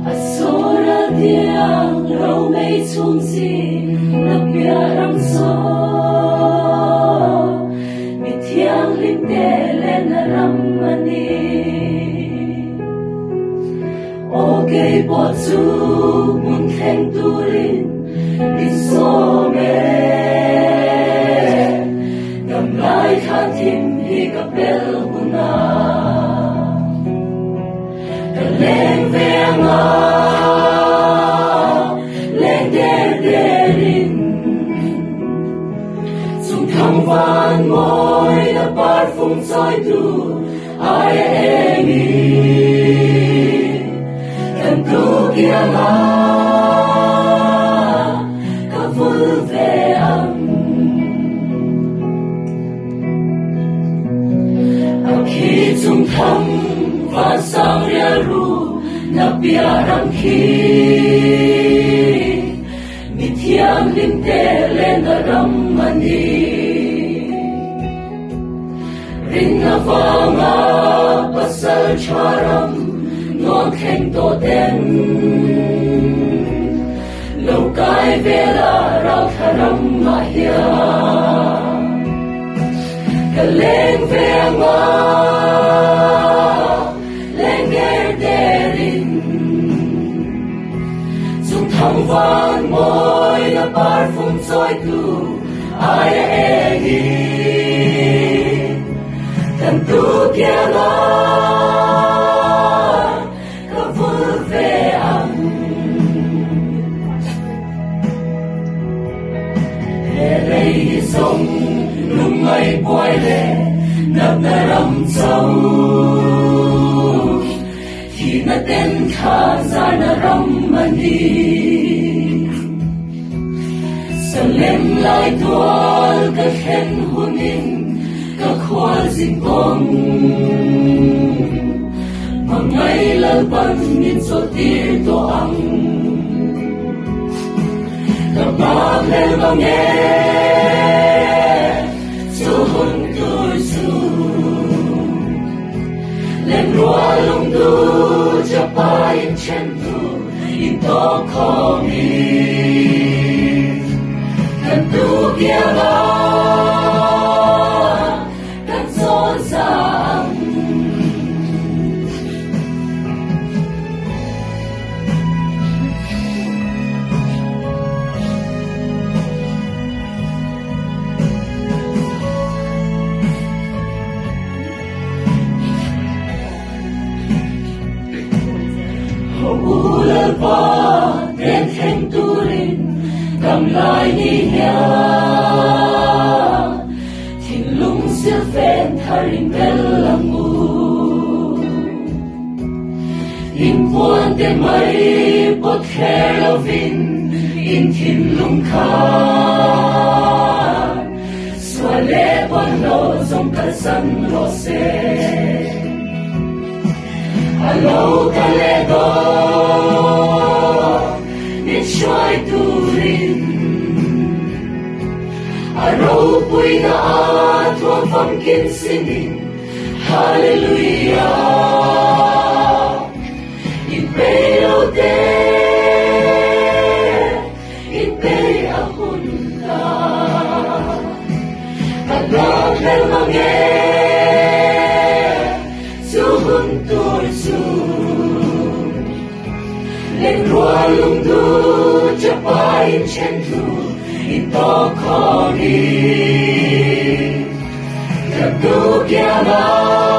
Asora tiang rau mei chung si na pia ram so mi thiang lim te le na ram mani o kei po chu mun khen turin mi so me ngam lai kha thim hi ka bel huna ka leng ve nga thăng van ngồi đã bar phung soi tu ai em em tu kia là cả vui vẻ âm khi chung thăng và sang ria ru na bia ram khi mi thiam lim te lên na ram mani Ringa vanga pasal charam non khen to den lâu kai vela rau tharam mahia ka leng venga lenger derin zum thang van moi na parfum soi tu ai egi Em tu kia la cả vui vẻ âm Hề đây sông lúc ngày bôi lệ nắp na râm châu Khi na tên khá ra na râm mani Sa lem lại tual ka khen hunin các khoa dinh bóng mà ngay lal ban nhìn cho tia to ang các bác lên bao nghe cho hôn tôi su lên loa lông tu cho ba in chen tu in to khó mi cần tu kia ba Ulal pa den khen turin cầm lại ni hia thìn lung sil phen tharin bel lamu in puan te mai pot kher lovin in thìn lung kha swale pon lo zong ka san lo se Alo kalego Nit shoy turin Aro pui na atwa famkin singing Hallelujah In peo te In pe ahunda Kadang nel mange Suhun tur su Lên rua lung tu cho ba in chen tu In to khó đi Gặp tu kia la